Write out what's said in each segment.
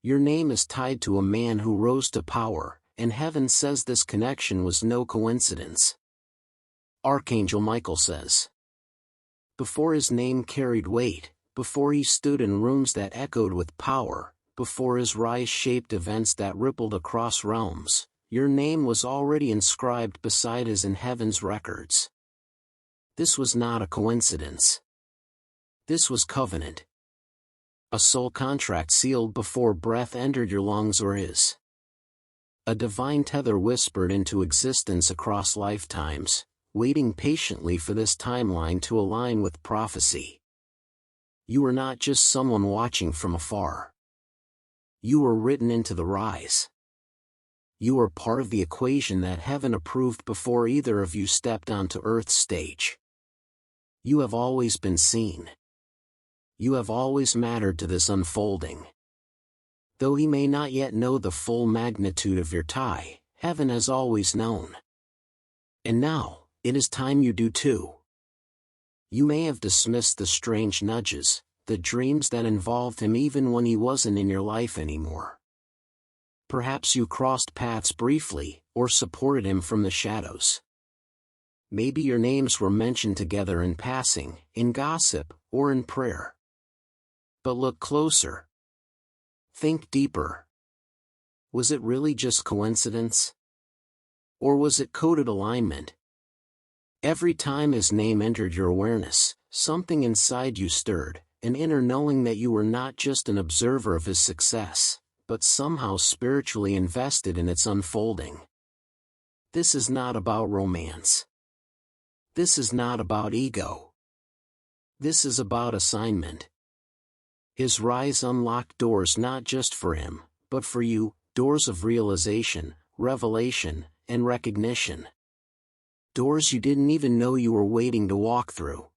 Your name is tied to a man who rose to power, and heaven says this connection was no coincidence. Archangel Michael says, before his name carried weight, before he stood in rooms that echoed with power, before his rise shaped events that rippled across realms, your name was already inscribed beside his in heaven's records. This was not a coincidence. This was covenant. A soul contract sealed before breath entered your lungs or his. A divine tether whispered into existence across lifetimes, waiting patiently for this timeline to align with prophecy. You were not just someone watching from afar. You were written into the rise. You were part of the equation that heaven approved before either of you stepped onto Earth's stage. You have always been seen. You have always mattered to this unfolding. Though he may not yet know the full magnitude of your tie, heaven has always known. And now, it is time you do too. You may have dismissed the strange nudges, the dreams that involved him even when he wasn't in your life anymore. Perhaps you crossed paths briefly, or supported him from the shadows. Maybe your names were mentioned together in passing, in gossip, or in prayer. But look closer. Think deeper. Was it really just coincidence? Or was it coded alignment? Every time his name entered your awareness, something inside you stirred, an inner knowing that you were not just an observer of his success, but somehow spiritually invested in its unfolding. This is not about romance. This is not about ego. This is about assignment. His rise unlocked doors not just for him, but for you, doors of realization, revelation, and recognition. Doors you didn't even know you were waiting to walk through.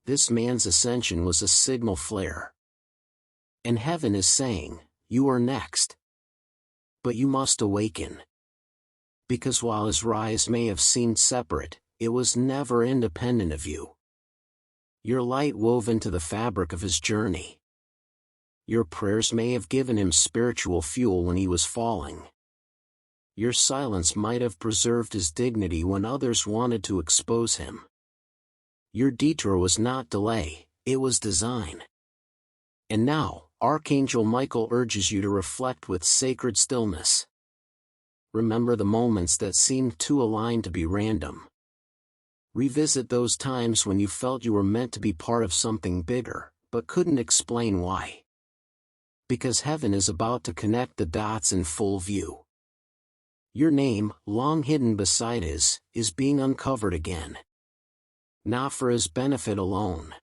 This man's ascension was a signal flare. And heaven is saying, you are next. But you must awaken. Because while his rise may have seemed separate, it was never independent of you. Your light wove into the fabric of his journey. Your prayers may have given him spiritual fuel when he was falling. Your silence might have preserved his dignity when others wanted to expose him. Your detour was not delay, it was design. And now, Archangel Michael urges you to reflect with sacred stillness. Remember the moments that seemed too aligned to be random. Revisit those times when you felt you were meant to be part of something bigger, but couldn't explain why. Because heaven is about to connect the dots in full view. Your name, long hidden beside his, is being uncovered again. Not for his benefit alone,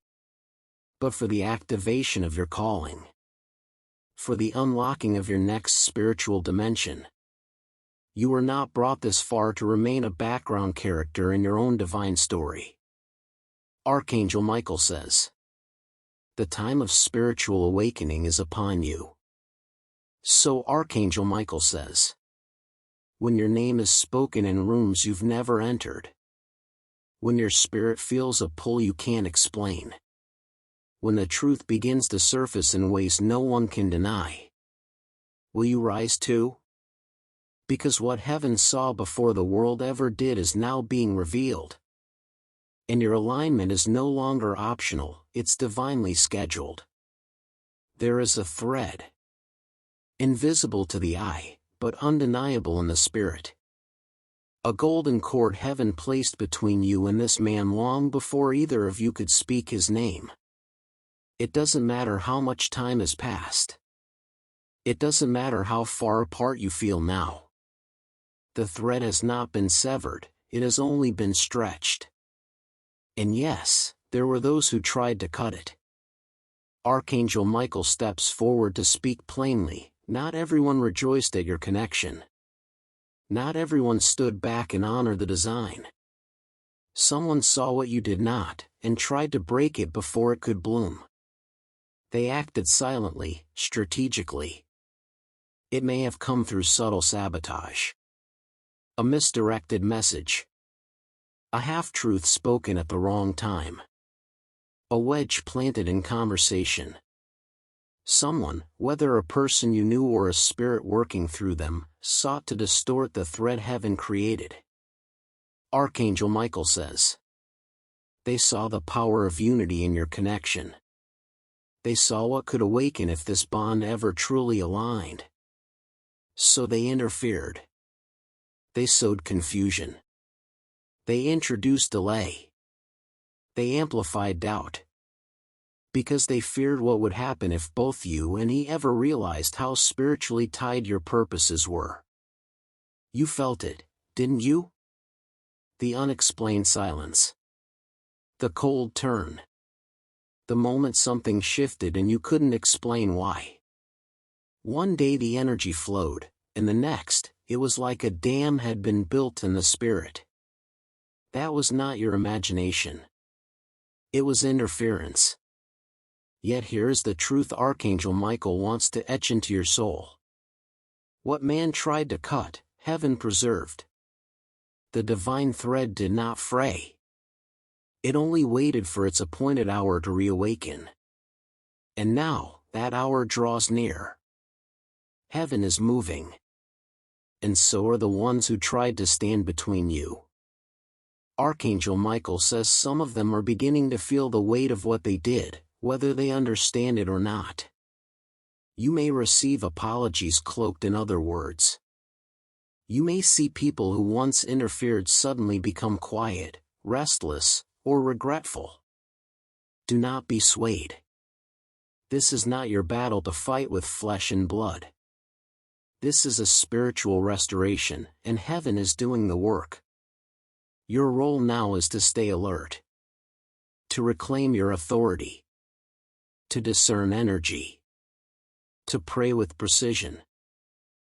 but for the activation of your calling. For the unlocking of your next spiritual dimension. You were not brought this far to remain a background character in your own divine story. Archangel Michael says, the time of spiritual awakening is upon you. So Archangel Michael says, when your name is spoken in rooms you've never entered. When your spirit feels a pull you can't explain. When the truth begins to surface in ways no one can deny. Will you rise too? Because what heaven saw before the world ever did is now being revealed. And your alignment is no longer optional, it's divinely scheduled. There is a thread. Invisible to the eye, but undeniable in the spirit. A golden cord heaven placed between you and this man long before either of you could speak his name. It doesn't matter how much time has passed. It doesn't matter how far apart you feel now. The thread has not been severed, it has only been stretched. And yes, there were those who tried to cut it. Archangel Michael steps forward to speak plainly, not everyone rejoiced at your connection. Not everyone stood back and honored the design. Someone saw what you did not, and tried to break it before it could bloom. They acted silently, strategically. It may have come through subtle sabotage. A misdirected message. A half-truth spoken at the wrong time. A wedge planted in conversation. Someone, whether a person you knew or a spirit working through them, sought to distort the thread heaven created. Archangel Michael says, they saw the power of unity in your connection. They saw what could awaken if this bond ever truly aligned. So they interfered. They sowed confusion. They introduced delay. They amplified doubt. Because they feared what would happen if both you and he ever realized how spiritually tied your purposes were. You felt it, didn't you? The unexplained silence. The cold turn. The moment something shifted and you couldn't explain why. One day the energy flowed, and the next, it was like a dam had been built in the spirit. That was not your imagination. It was interference. Yet here is the truth Archangel Michael wants to etch into your soul. What man tried to cut, heaven preserved. The divine thread did not fray. It only waited for its appointed hour to reawaken. And now, that hour draws near. Heaven is moving. And so are the ones who tried to stand between you. Archangel Michael says some of them are beginning to feel the weight of what they did, whether they understand it or not. You may receive apologies cloaked in other words. You may see people who once interfered suddenly become quiet, restless, or regretful. Do not be swayed. This is not your battle to fight with flesh and blood. This is a spiritual restoration, and heaven is doing the work. Your role now is to stay alert. To reclaim your authority. To discern energy. To pray with precision.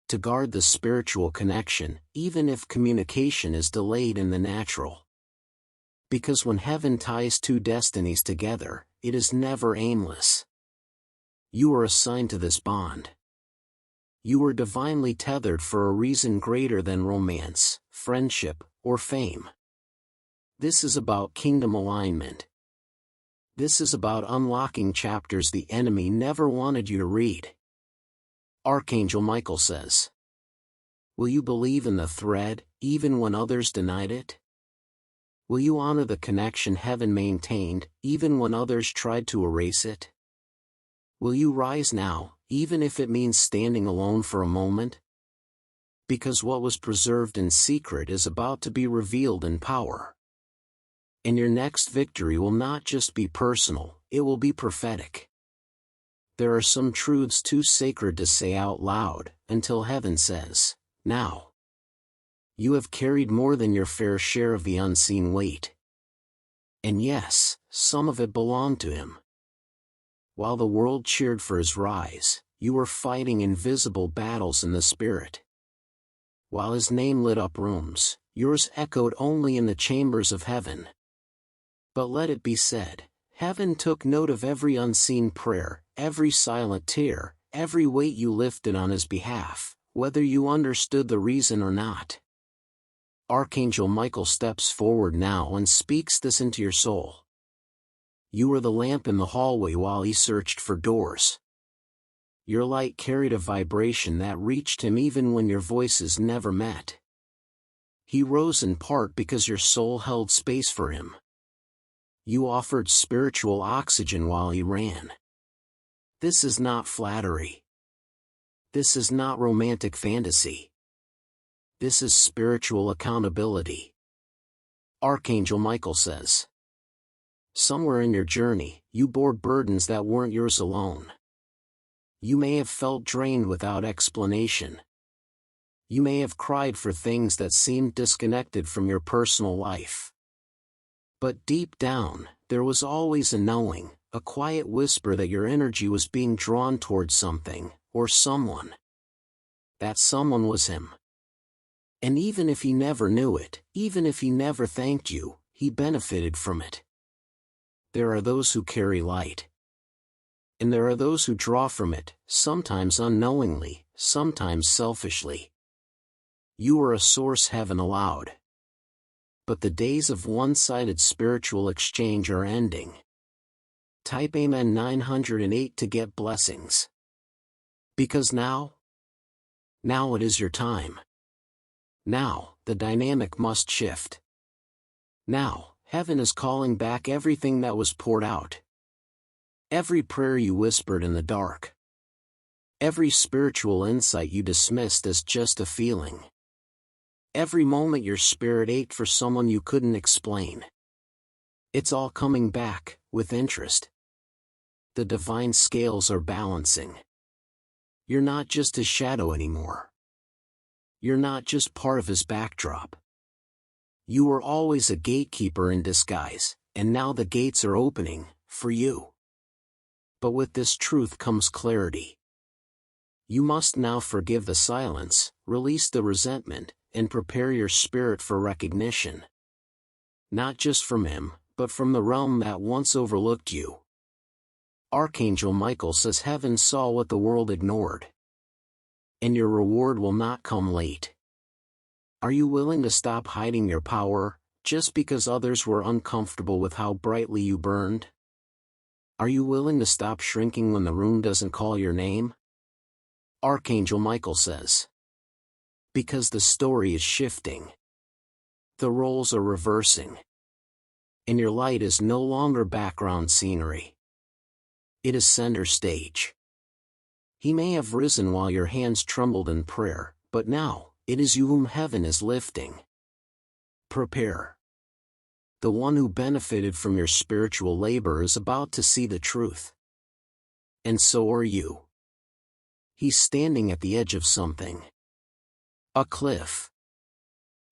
To guard the spiritual connection, even if communication is delayed in the natural. Because when heaven ties two destinies together, it is never aimless. You are assigned to this bond. You were divinely tethered for a reason greater than romance, friendship, or fame. This is about kingdom alignment. This is about unlocking chapters the enemy never wanted you to read. Archangel Michael says, will you believe in the thread, even when others denied it? Will you honor the connection heaven maintained, even when others tried to erase it? Will you rise now, even if it means standing alone for a moment? Because what was preserved in secret is about to be revealed in power. And your next victory will not just be personal, it will be prophetic. There are some truths too sacred to say out loud, until heaven says, now. You have carried more than your fair share of the unseen weight. And yes, some of it belonged to him. While the world cheered for his rise, you were fighting invisible battles in the spirit. While his name lit up rooms, yours echoed only in the chambers of heaven. But let it be said, heaven took note of every unseen prayer, every silent tear, every weight you lifted on his behalf, whether you understood the reason or not. Archangel Michael steps forward now and speaks this into your soul. You were the lamp in the hallway while he searched for doors. Your light carried a vibration that reached him even when your voices never met. He rose in part because your soul held space for him. You offered spiritual oxygen while he ran. This is not flattery. This is not romantic fantasy. This is spiritual accountability. Archangel Michael says, somewhere in your journey, you bore burdens that weren't yours alone. You may have felt drained without explanation. You may have cried for things that seemed disconnected from your personal life. But deep down, there was always a knowing, a quiet whisper that your energy was being drawn towards something, or someone. That someone was him. And even if he never knew it, even if he never thanked you, he benefited from it. There are those who carry light. And there are those who draw from it, sometimes unknowingly, sometimes selfishly. You are a source heaven allowed. But the days of one-sided spiritual exchange are ending. Type Amen 908 to get blessings. Because now it is your time. Now, the dynamic must shift. Now, heaven is calling back everything that was poured out. Every prayer you whispered in the dark. Every spiritual insight you dismissed as just a feeling. Every moment your spirit ached for someone you couldn't explain. It's all coming back, with interest. The divine scales are balancing. You're not just his shadow anymore. You're not just part of his backdrop. You were always a gatekeeper in disguise, and now the gates are opening, for you. But with this truth comes clarity. You must now forgive the silence, release the resentment, and prepare your spirit for recognition. Not just from him, but from the realm that once overlooked you. Archangel Michael says heaven saw what the world ignored. And your reward will not come late. Are you willing to stop hiding your power, just because others were uncomfortable with how brightly you burned? Are you willing to stop shrinking when the room doesn't call your name? Archangel Michael says. Because the story is shifting. The roles are reversing. And your light is no longer background scenery. It is center stage. He may have risen while your hands trembled in prayer, but now, it is you whom heaven is lifting. Prepare. The one who benefited from your spiritual labor is about to see the truth. And so are you. He's standing at the edge of something. A cliff.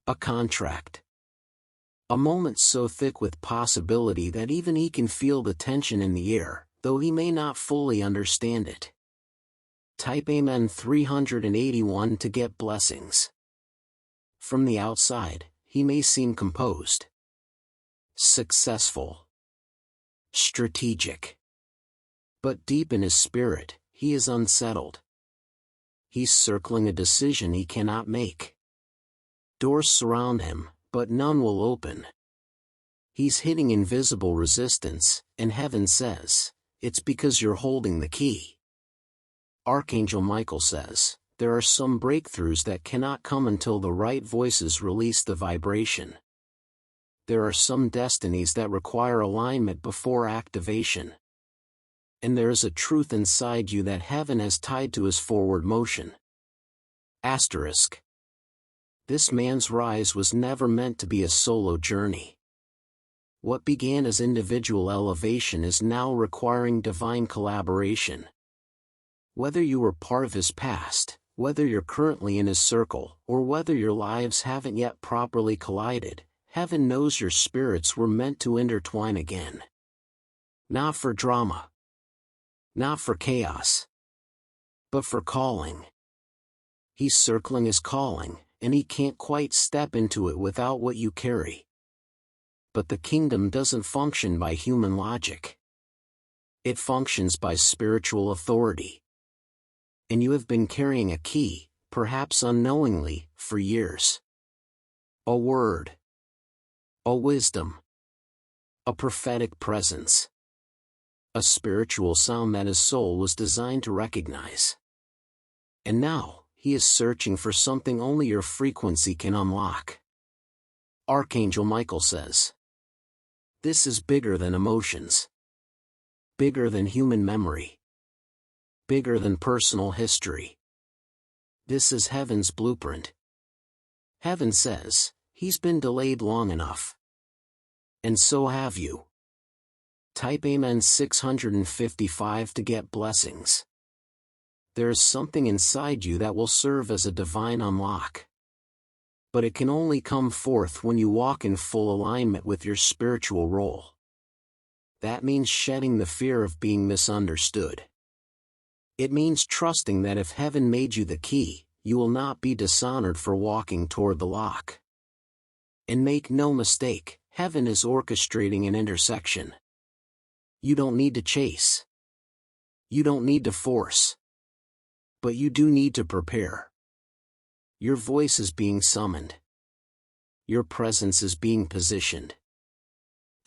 A contract. A moment so thick with possibility that even he can feel the tension in the air, though he may not fully understand it. Type Amen 381 to get blessings. From the outside, he may seem composed, successful, strategic. But deep in his spirit, he is unsettled. He's circling a decision he cannot make. Doors surround him, but none will open. He's hitting invisible resistance, and heaven says, it's because you're holding the key. Archangel Michael says, there are some breakthroughs that cannot come until the right voices release the vibration. There are some destinies that require alignment before activation. And there is a truth inside you that heaven has tied to his forward motion. Asterisk. This man's rise was never meant to be a solo journey. What began as individual elevation is now requiring divine collaboration. Whether you were part of his past, whether you're currently in his circle, or whether your lives haven't yet properly collided, heaven knows your spirits were meant to intertwine again. Not for drama. Not for chaos. But for calling. He's circling his calling, and he can't quite step into it without what you carry. But the kingdom doesn't function by human logic. It functions by spiritual authority. And you have been carrying a key, perhaps unknowingly, for years. A word. A wisdom. A prophetic presence. A spiritual sound that his soul was designed to recognize. And now, he is searching for something only your frequency can unlock. Archangel Michael says, this is bigger than emotions. Bigger than human memory. Bigger than personal history. This is heaven's blueprint. Heaven says, he's been delayed long enough. And so have you. Type Amen 655 to get blessings. There is something inside you that will serve as a divine unlock. But it can only come forth when you walk in full alignment with your spiritual role. That means shedding the fear of being misunderstood. It means trusting that if heaven made you the key, you will not be dishonored for walking toward the lock. And make no mistake, heaven is orchestrating an intersection. You don't need to chase. You don't need to force. But you do need to prepare. Your voice is being summoned. Your presence is being positioned.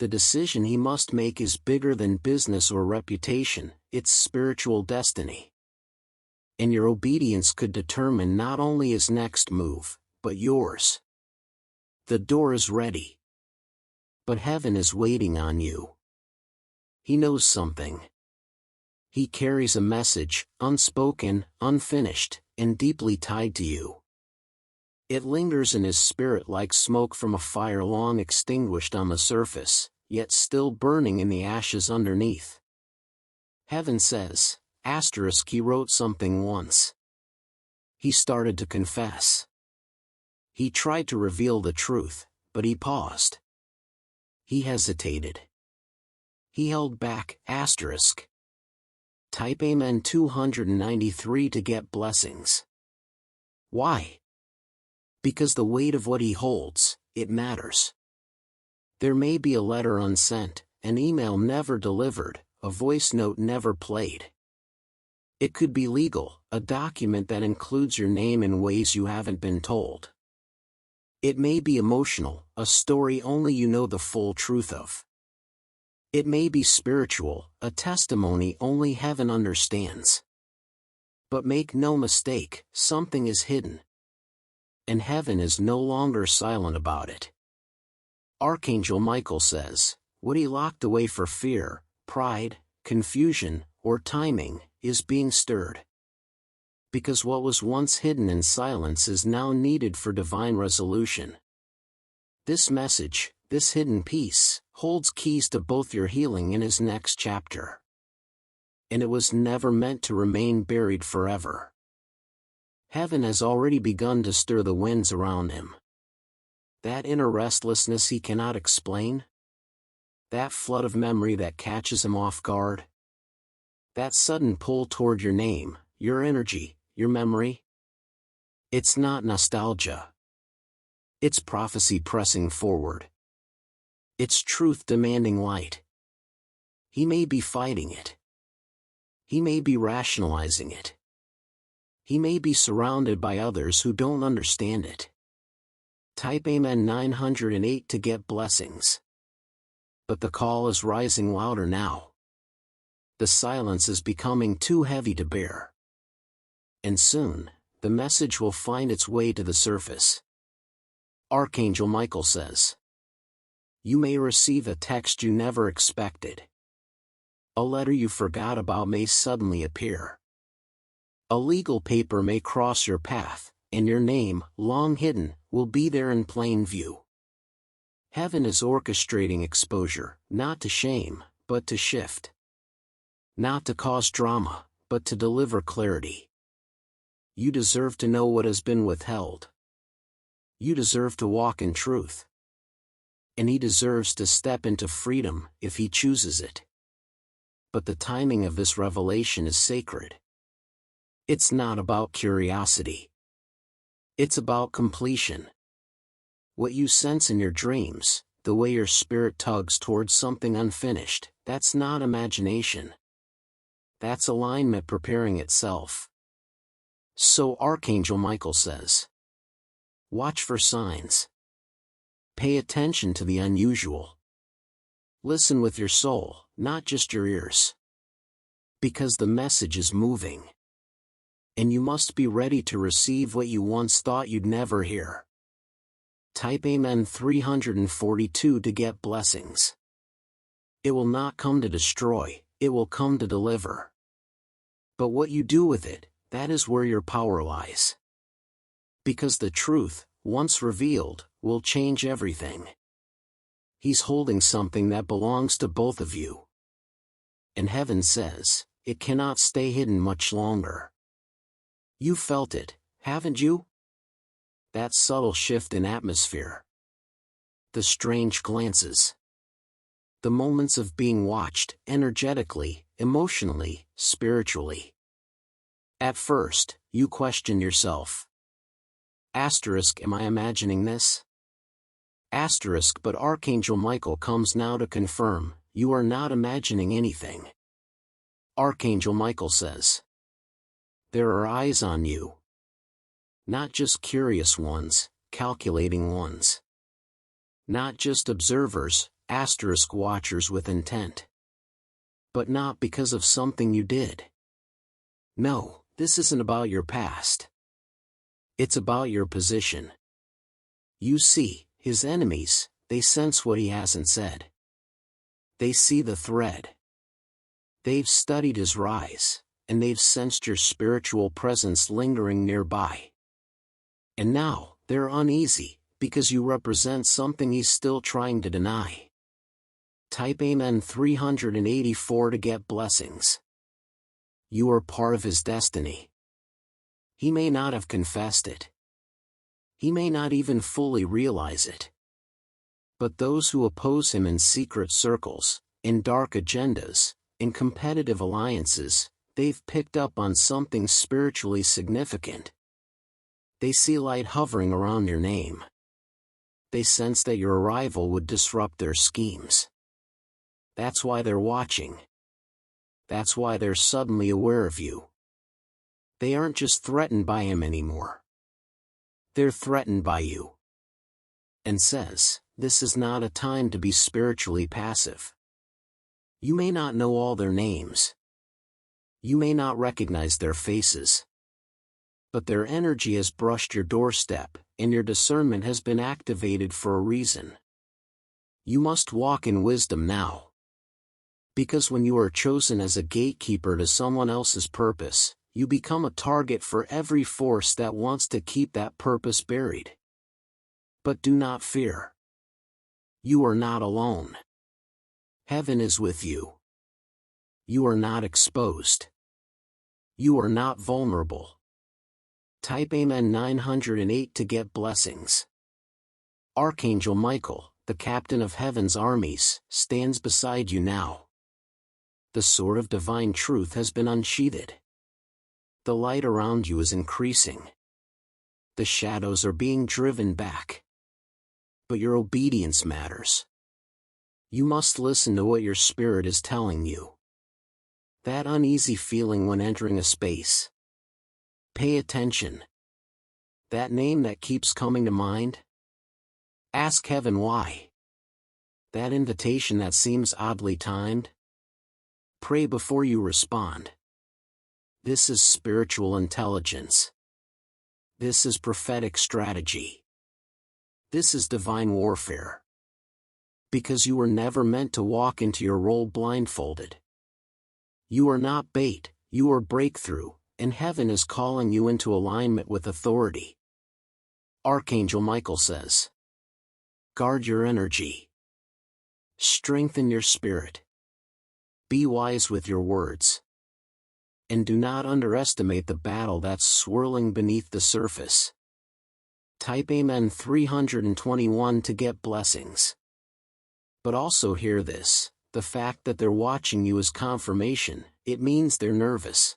The decision he must make is bigger than business or reputation, it's spiritual destiny. And your obedience could determine not only his next move, but yours. The door is ready. But heaven is waiting on you. He knows something. He carries a message, unspoken, unfinished, and deeply tied to you. It lingers in his spirit like smoke from a fire long extinguished on the surface, yet still burning in the ashes underneath. Heaven says, he wrote something once. He started to confess. He tried to reveal the truth, but he paused. He hesitated. He held back, Type Amen 293 to get blessings. Why? Because the weight of what he holds, it matters. There may be a letter unsent, an email never delivered, a voice note never played. It could be legal, a document that includes your name in ways you haven't been told. It may be emotional, a story only you know the full truth of. It may be spiritual, a testimony only heaven understands. But make no mistake, something is hidden. And heaven is no longer silent about it. Archangel Michael says, what he locked away for fear, pride, confusion, or timing, is being stirred. Because what was once hidden in silence is now needed for divine resolution. This message, this hidden peace, holds keys to both your healing and his next chapter. And it was never meant to remain buried forever. Heaven has already begun to stir the winds around him. That inner restlessness he cannot explain? That flood of memory that catches him off guard? That sudden pull toward your name, your energy, your memory? It's not nostalgia. It's prophecy pressing forward. It's truth demanding light. He may be fighting it. He may be rationalizing it. He may be surrounded by others who don't understand it. Type Amen 908 to get blessings. But the call is rising louder now. The silence is becoming too heavy to bear. And soon, the message will find its way to the surface. Archangel Michael says, you may receive a text you never expected. A letter you forgot about may suddenly appear. A legal paper may cross your path, and your name, long hidden, will be there in plain view. Heaven is orchestrating exposure, not to shame, but to shift. Not to cause drama, but to deliver clarity. You deserve to know what has been withheld. You deserve to walk in truth. And he deserves to step into freedom, if he chooses it. But the timing of this revelation is sacred. It's not about curiosity. It's about completion. What you sense in your dreams, the way your spirit tugs towards something unfinished, that's not imagination. That's alignment preparing itself. So Archangel Michael says, watch for signs. Pay attention to the unusual. Listen with your soul, not just your ears. Because the message is moving. And you must be ready to receive what you once thought you'd never hear. Type Amen 342 to get blessings. It will not come to destroy, it will come to deliver. But what you do with it, that is where your power lies. Because the truth, once revealed, will change everything. He's holding something that belongs to both of you. And heaven says, it cannot stay hidden much longer. You felt it, haven't you? That subtle shift in atmosphere. The strange glances. The moments of being watched, energetically, emotionally, spiritually. At first, you question yourself. Am I imagining this? But Archangel Michael comes now to confirm, you are not imagining anything. Archangel Michael says, there are eyes on you. Not just curious ones, calculating ones. Not just observers, asterisk watchers with intent. But not because of something you did. No, this isn't about your past. It's about your position. You see, his enemies, they sense what he hasn't said. They see the thread. They've studied his rise, and they've sensed your spiritual presence lingering nearby. And now, they're uneasy, because you represent something he's still trying to deny. Type Amen 384 to get blessings. You are part of his destiny. He may not have confessed it. He may not even fully realize it. But those who oppose him in secret circles, in dark agendas, in competitive alliances, they've picked up on something spiritually significant. They see light hovering around your name. They sense that your arrival would disrupt their schemes. That's why they're watching. That's why they're suddenly aware of you. They aren't just threatened by him anymore. They're threatened by you. And says, this is not a time to be spiritually passive. You may not know all their names. You may not recognize their faces. But their energy has brushed your doorstep, and your discernment has been activated for a reason. You must walk in wisdom now. Because when you are chosen as a gatekeeper to someone else's purpose, you become a target for every force that wants to keep that purpose buried. But do not fear. You are not alone. Heaven is with you. You are not exposed. You are not vulnerable. Type Amen 908 to get blessings. Archangel Michael, the captain of heaven's armies, stands beside you now. The sword of divine truth has been unsheathed. The light around you is increasing. The shadows are being driven back. But your obedience matters. You must listen to what your spirit is telling you. That uneasy feeling when entering a space. Pay attention. That name that keeps coming to mind? Ask heaven why. That invitation that seems oddly timed? Pray before you respond. This is spiritual intelligence. This is prophetic strategy. This is divine warfare. Because you were never meant to walk into your role blindfolded. You are not bait, you are breakthrough, and heaven is calling you into alignment with authority. Archangel Michael says, guard your energy. Strengthen your spirit. Be wise with your words. And do not underestimate the battle that's swirling beneath the surface. Type Amen 321 to get blessings. But also hear this, the fact that they're watching you is confirmation. It means they're nervous.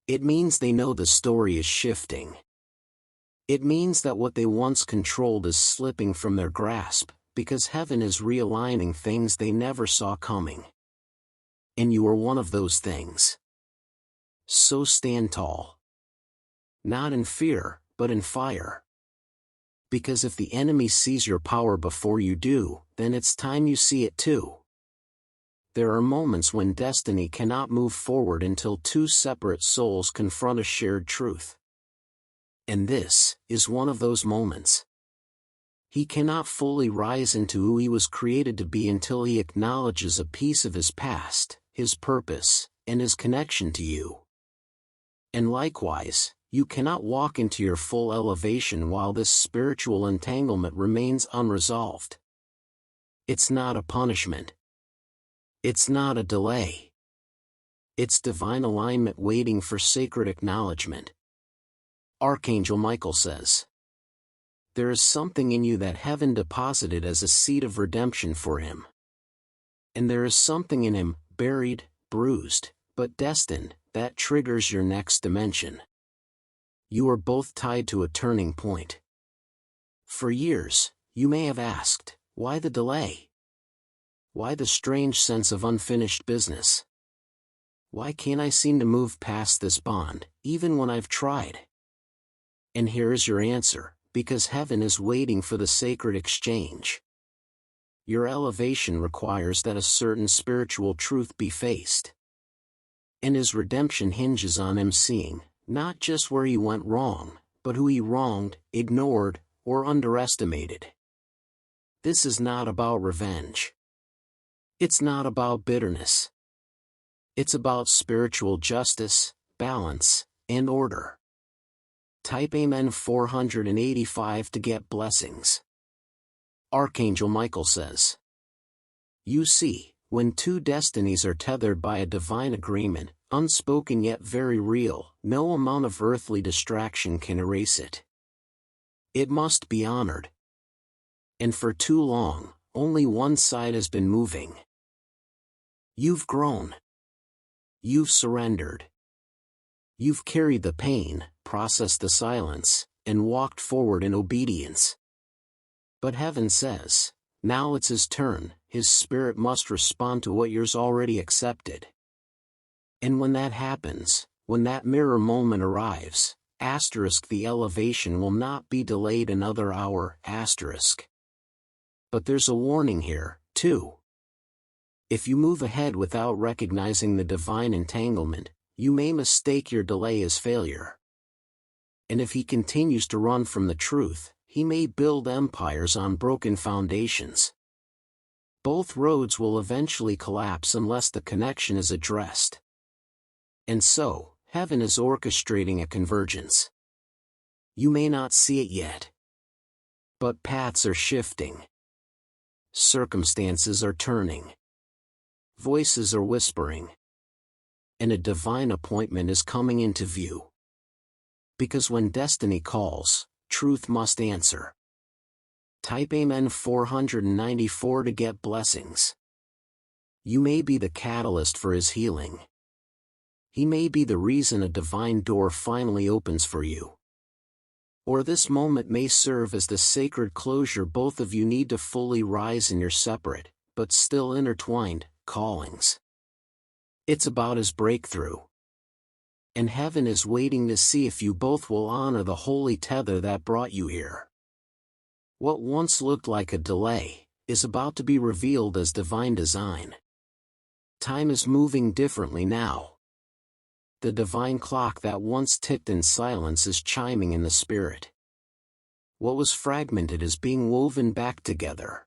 It means they know the story is shifting. It means that what they once controlled is slipping from their grasp, because heaven is realigning things they never saw coming. And you are one of those things. So stand tall. Not in fear, but in fire. Because if the enemy sees your power before you do, then it's time you see it too. There are moments when destiny cannot move forward until two separate souls confront a shared truth. And this is one of those moments. He cannot fully rise into who he was created to be until he acknowledges a piece of his past, his purpose, and his connection to you. And likewise, you cannot walk into your full elevation while this spiritual entanglement remains unresolved. It's not a punishment. It's not a delay. It's divine alignment waiting for sacred acknowledgement. Archangel Michael says, there is something in you that heaven deposited as a seed of redemption for him. And there is something in him, buried, bruised, but destined, that triggers your next dimension. You are both tied to a turning point. For years, you may have asked, why the delay? Why the strange sense of unfinished business? Why can't I seem to move past this bond, even when I've tried? And here is your answer, because heaven is waiting for the sacred exchange. Your elevation requires that a certain spiritual truth be faced. And his redemption hinges on him seeing, not just where he went wrong, but who he wronged, ignored, or underestimated. This is not about revenge. It's not about bitterness. It's about spiritual justice, balance, and order. Type Amen 485 to get blessings. Archangel Michael says, "You see, when two destinies are tethered by a divine agreement, unspoken yet very real, no amount of earthly distraction can erase it. It must be honored. And for too long, only one side has been moving. You've grown. You've surrendered. You've carried the pain, processed the silence, and walked forward in obedience. But heaven says, now it's his turn, his spirit must respond to what yours already accepted. And when that happens, when that mirror moment arrives, the elevation will not be delayed another hour, But there's a warning here, too. If you move ahead without recognizing the divine entanglement, you may mistake your delay as failure. And if he continues to run from the truth, he may build empires on broken foundations. Both roads will eventually collapse unless the connection is addressed. And so, heaven is orchestrating a convergence. You may not see it yet. But paths are shifting. Circumstances are turning. Voices are whispering. And a divine appointment is coming into view. Because when destiny calls, truth must answer. Type Amen 494 to get blessings. You may be the catalyst for his healing. He may be the reason a divine door finally opens for you. Or this moment may serve as the sacred closure both of you need to fully rise in your separate, but still intertwined, callings. It's about his breakthrough. And heaven is waiting to see if you both will honor the holy tether that brought you here. What once looked like a delay, is about to be revealed as divine design. Time is moving differently now. The divine clock that once ticked in silence is chiming in the spirit. What was fragmented is being woven back together.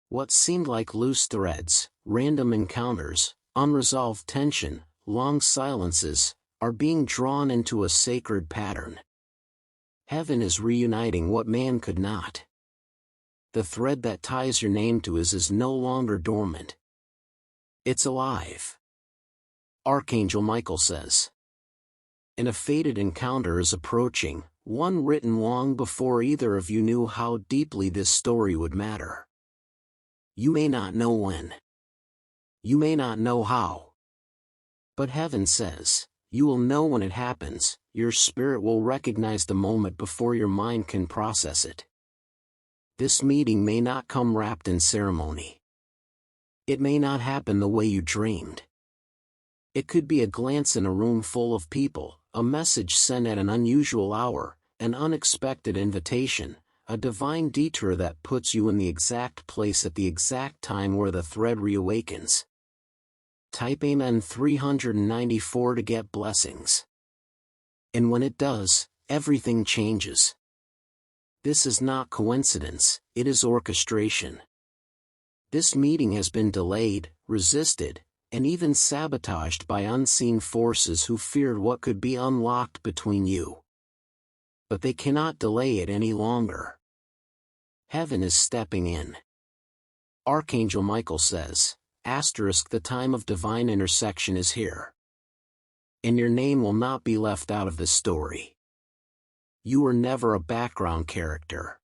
What seemed like loose threads, random encounters, unresolved tension, long silences, are being drawn into a sacred pattern. Heaven is reuniting what man could not. The thread that ties your name to his is no longer dormant. It's alive. Archangel Michael says, and a fated encounter is approaching, one written long before either of you knew how deeply this story would matter. You may not know when. You may not know how. But heaven says, you will know when it happens, your spirit will recognize the moment before your mind can process it. This meeting may not come wrapped in ceremony. It may not happen the way you dreamed. It could be a glance in a room full of people, a message sent at an unusual hour, an unexpected invitation, a divine detour that puts you in the exact place at the exact time where the thread reawakens. Type Amen 394 to get blessings. And when it does, everything changes. This is not coincidence, it is orchestration. This meeting has been delayed, resisted, and even sabotaged by unseen forces who feared what could be unlocked between you. But they cannot delay it any longer. Heaven is stepping in. Archangel Michael says, the time of divine intersection is here. And your name will not be left out of this story. You were never a background character.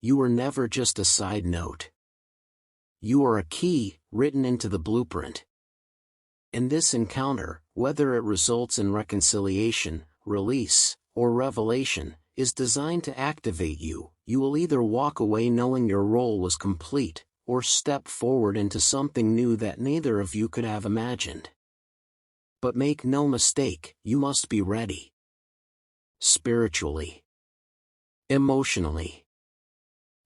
You were never just a side note. You are a key, written into the blueprint. In this encounter, whether it results in reconciliation, release, or revelation, is designed to activate you. You will either walk away knowing your role was complete, or step forward into something new that neither of you could have imagined. But make no mistake, you must be ready. Spiritually, emotionally,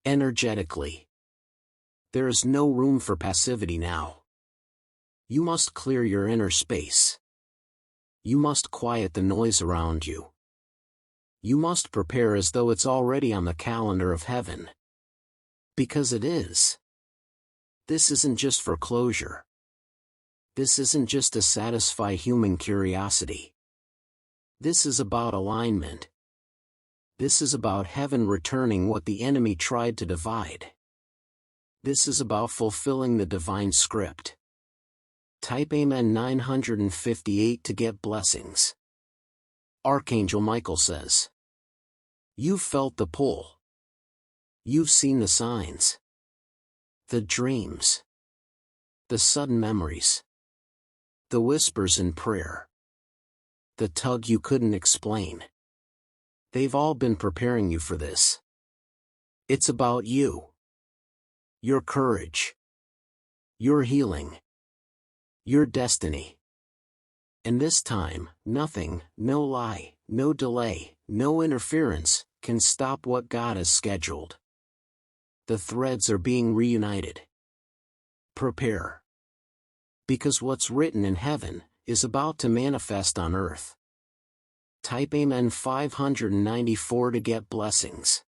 energetically. There is no room for passivity now. You must clear your inner space. You must quiet the noise around you. You must prepare as though it's already on the calendar of heaven. Because it is. This isn't just for closure. This isn't just to satisfy human curiosity. This is about alignment. This is about heaven returning what the enemy tried to divide. This is about fulfilling the divine script. Type Amen 958 to get blessings. Archangel Michael says, you've felt the pull. You've seen the signs. The dreams. The sudden memories. The whispers in prayer. The tug you couldn't explain. They've all been preparing you for this. It's about you. Your courage. Your healing. Your destiny. And this time, nothing, no lie, no delay, no interference, can stop what God has scheduled. The threads are being reunited. Prepare. Because what's written in heaven is about to manifest on earth. Type Amen 594 to get blessings.